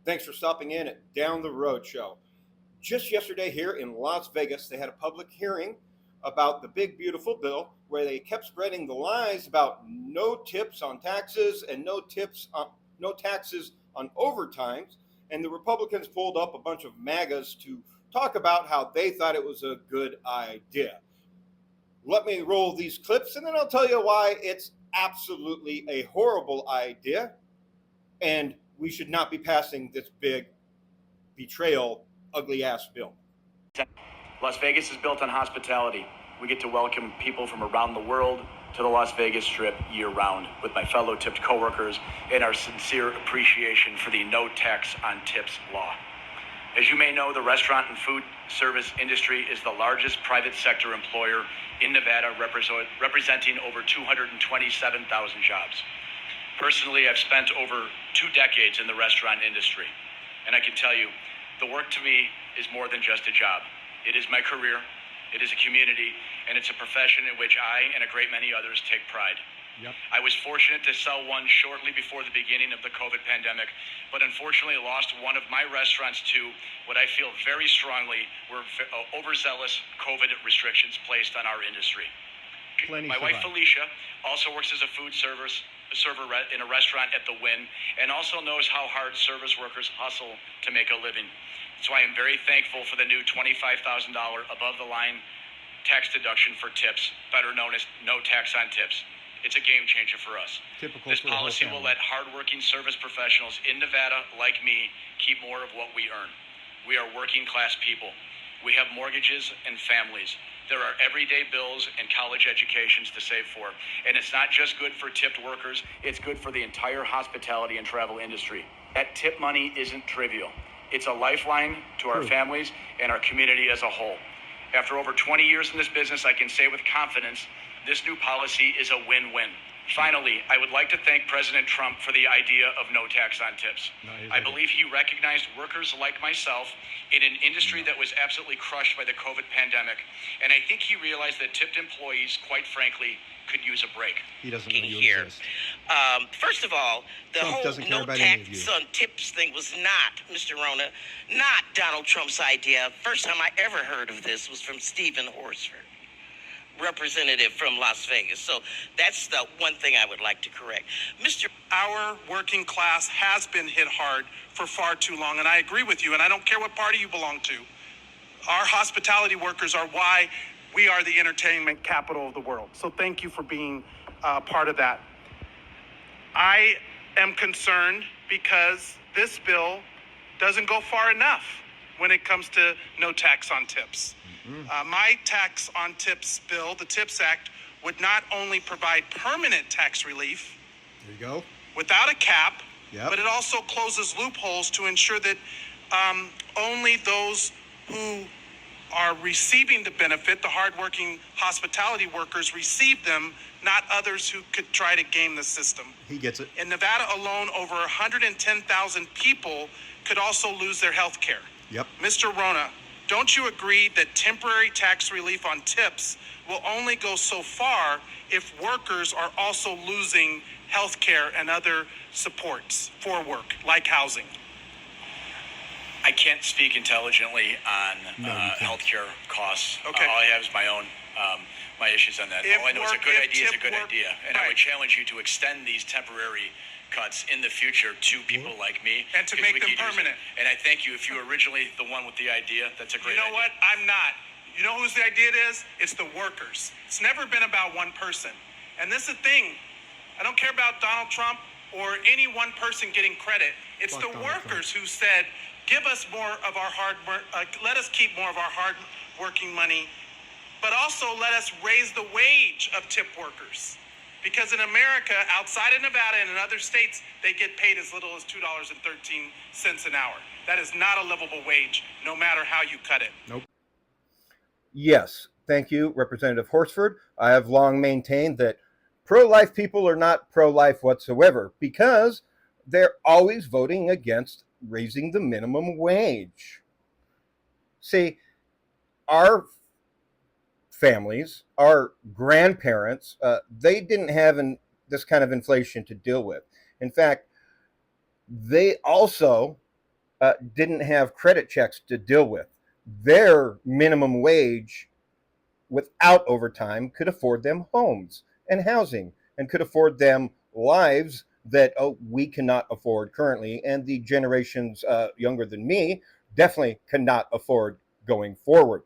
Thanks for stopping in at Down the Road Show. Just yesterday here in Las Vegas, they had a public hearing about the big beautiful bill where they kept spreading the lies about no tips on taxes and no taxes on overtimes. And the Republicans pulled up a bunch of MAGAs to talk about how they thought it was a good idea. Let me roll these clips and then I'll tell you why it's absolutely a horrible idea and we should not be passing this big betrayal, ugly ass bill. Las Vegas is built on hospitality. We get to welcome people from around the world to the Las Vegas Strip year round with my fellow tipped coworkers and our sincere appreciation for the no tax on tips law. As you may know, the restaurant and food service industry is the largest private sector employer in Nevada, representing over 227,000 jobs. Personally, I've spent over 2 decades in the restaurant industry, and I can tell you, the work to me is more than just a job. It is my career, it is a community, and it's a profession in which I and a great many others take pride. Yep. I was fortunate to sell one shortly before the beginning of the COVID pandemic, but unfortunately lost one of my restaurants to what I feel very strongly were overzealous COVID restrictions placed on our industry. My wife Felicia also works as a food server in a restaurant at the Wynn and also knows how hard service workers hustle to make a living. So I am very thankful for the new $25,000 above the line tax deduction for tips, better known as no tax on tips. It's a game changer for us. This policy will let hardworking service professionals in Nevada like me keep more of what we earn. We are working class people. We have mortgages and families. There are everyday bills and college educations to save for. And it's not just good for tipped workers, it's good for the entire hospitality and travel industry. That tip money isn't trivial. It's a lifeline to our families and our community as a whole. After over 20 years in this business, I can say with confidence, this new policy is a win-win. Finally, I would like to thank President Trump for the idea of no tax on tips. I believe he recognized workers like myself in an industry that was absolutely crushed by the COVID pandemic. And I think he realized that tipped employees, quite frankly, could use a break. He doesn't know you here. exist. First of all, the Trump whole no tax on tips thing was not, Mr. Rona, not Donald Trump's idea. First time I ever heard of this was from Stephen Horsford, representative from Las Vegas. So that's the one thing I would like to correct. Our working class has been hit hard for far too long, and I agree with you, and I don't care what party you belong to. Our hospitality workers are why we are the entertainment capital of the world. So thank you for being part of that. I am concerned because this bill doesn't go far enough when it comes to no tax on tips. My tax on tips bill, the TIPS Act, would not only provide permanent tax relief There you go. without a cap, Yep. but it also closes loopholes to ensure that only those who are receiving the benefit, the hardworking hospitality workers, receive them, not others who could try to game the system. He gets it. In Nevada alone, over 110,000 people could also lose their health care. Yep. Mr. Rona, don't you agree that temporary tax relief on tips will only go so far if workers are also losing health care and other supports for work, like housing? I can't speak intelligently on healthcare costs. Okay. All I have is my own my issues on that. All I know is a good idea is a good idea. And I would challenge you to extend these temporary cuts in the future to people like me. And to make them permanent. And I thank you. If you were originally the one with the idea, that's a great idea. You know what? I'm not. You know whose the idea is? It's the workers. It's never been about one person. And this is the thing. I don't care about Donald Trump or any one person getting credit. It's the workers who said, give us more of our hard work, let us keep more of our hard working money, but also let us raise the wage of tip workers. Because in America, outside of Nevada and in other states, they get paid as little as $2.13 an hour. That is not a livable wage, no matter how you cut it. Nope. Yes, thank you, Representative Horsford. I have long maintained that pro-life people are not pro-life whatsoever because they're always voting against raising the minimum wage. See, our families, our grandparents, they didn't have this kind of inflation to deal with. In fact, they also didn't have credit checks to deal with. Their minimum wage without overtime could afford them homes and housing and could afford them lives that we cannot afford currently, and the generations younger than me definitely cannot afford going forward.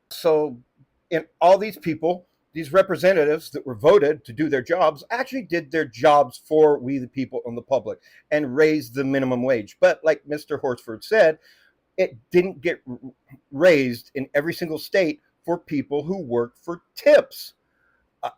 So, in all these people, these representatives that were voted to do their jobs actually did their jobs for we the people and the public and raised the minimum wage. But like Mr. Horsford said, it didn't get raised in every single state for people who work for tips. Uh,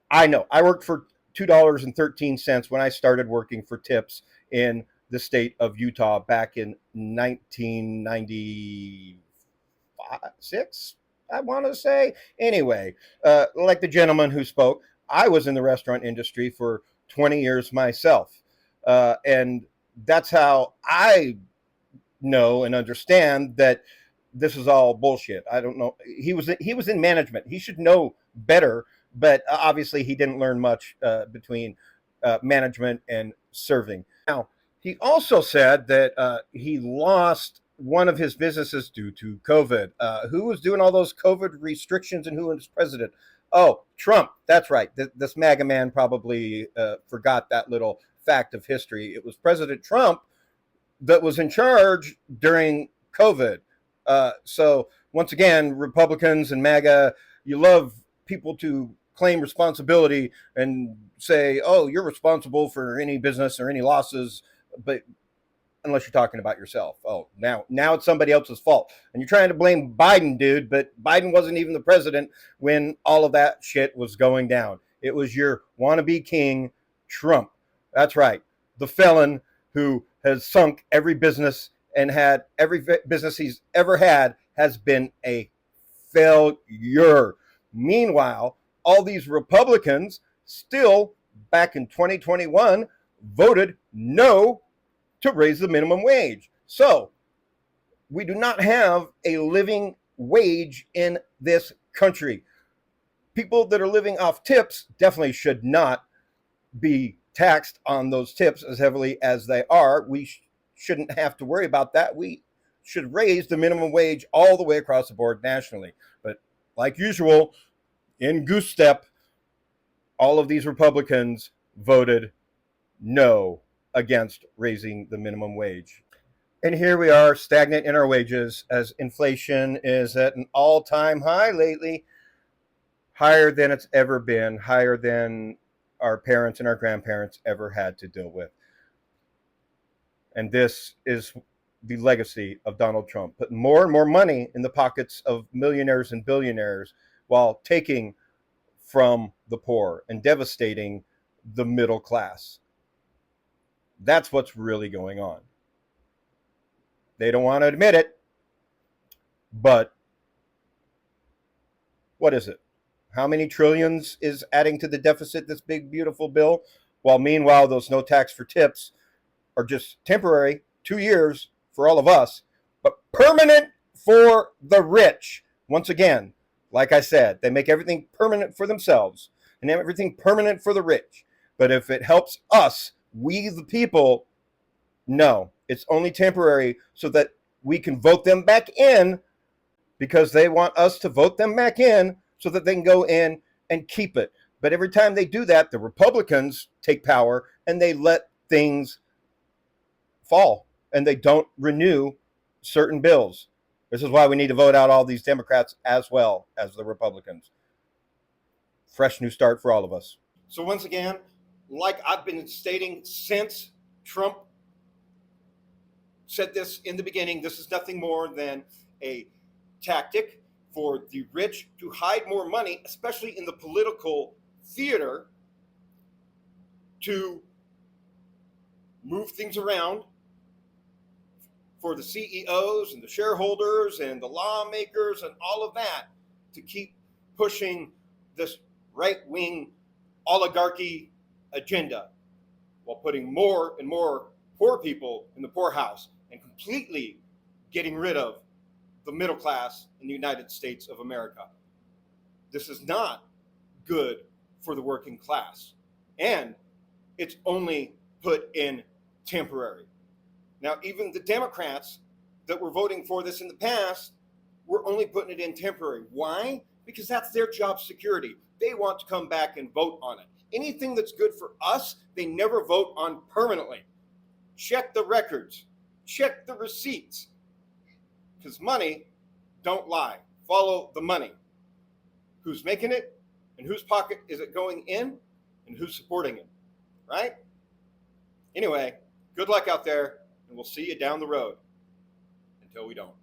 I know I worked for $2.13 when I started working for tips in the state of Utah back in 1996. I want to say. Anyway, like the gentleman who spoke, I was in the restaurant industry for 20 years myself. And that's how I know and understand that this is all bullshit. I don't know. He was in management. He should know better, but obviously he didn't learn much between management and serving. Now, he also said that he lost one of his businesses due to COVID. Who was doing all those COVID restrictions and who was president? Oh, Trump. That's right. This MAGA man probably forgot that little fact of history. It was President Trump that was in charge during COVID. So once again, Republicans and MAGA, you love people to claim responsibility and say, "Oh, you're responsible for any business or any losses," but unless you're talking about yourself. Oh, now it's somebody else's fault. And you're trying to blame Biden, dude, but Biden wasn't even the president when all of that shit was going down. It was your wannabe king, Trump. That's right. The felon who has sunk every business and had every business he's ever had has been a failure. Meanwhile, all these Republicans still back in 2021 voted no to raise the minimum wage. So we do not have a living wage in this country. People that are living off tips definitely should not be taxed on those tips as heavily as they are. We shouldn't have to worry about that. We should raise the minimum wage all the way across the board nationally. But like usual, in goose step, all of these Republicans voted no against raising the minimum wage. And here we are, stagnant in our wages as inflation is at an all time high lately, higher than it's ever been, higher than our parents and our grandparents ever had to deal with. And this is the legacy of Donald Trump, putting more and more money in the pockets of millionaires and billionaires while taking from the poor and devastating the middle class. That's what's really going on. They don't want to admit it, but what is it? How many trillions is adding to the deficit, this big, beautiful bill? While meanwhile, those no tax for tips are just temporary, 2 years for all of us, but permanent for the rich. Once again, like I said, they make everything permanent for themselves and everything permanent for the rich. But if it helps us, we the people, no, it's only temporary so that we can vote them back in because they want us to vote them back in so that they can go in and keep it. But every time they do that, the Republicans take power and they let things fall and they don't renew certain bills. This is why we need to vote out all these Democrats as well as the Republicans. Fresh new start for all of us. So once again, like I've been stating since Trump said this in the beginning, this is nothing more than a tactic for the rich to hide more money, especially in the political theater, to move things around for the CEOs and the shareholders and the lawmakers and all of that to keep pushing this right-wing oligarchy agenda while putting more and more poor people in the poorhouse and completely getting rid of the middle class in the United States of America. This is not good for the working class, and it's only put in temporary. Now, even the Democrats that were voting for this in the past were only putting it in temporary. Why? Because that's their job security. They want to come back and vote on it. Anything that's good for us, they never vote on permanently. Check the records. Check the receipts. Because money don't lie. Follow the money. Who's making it and whose pocket is it going in and who's supporting it, right? Anyway, good luck out there, and we'll see you down the road until we don't.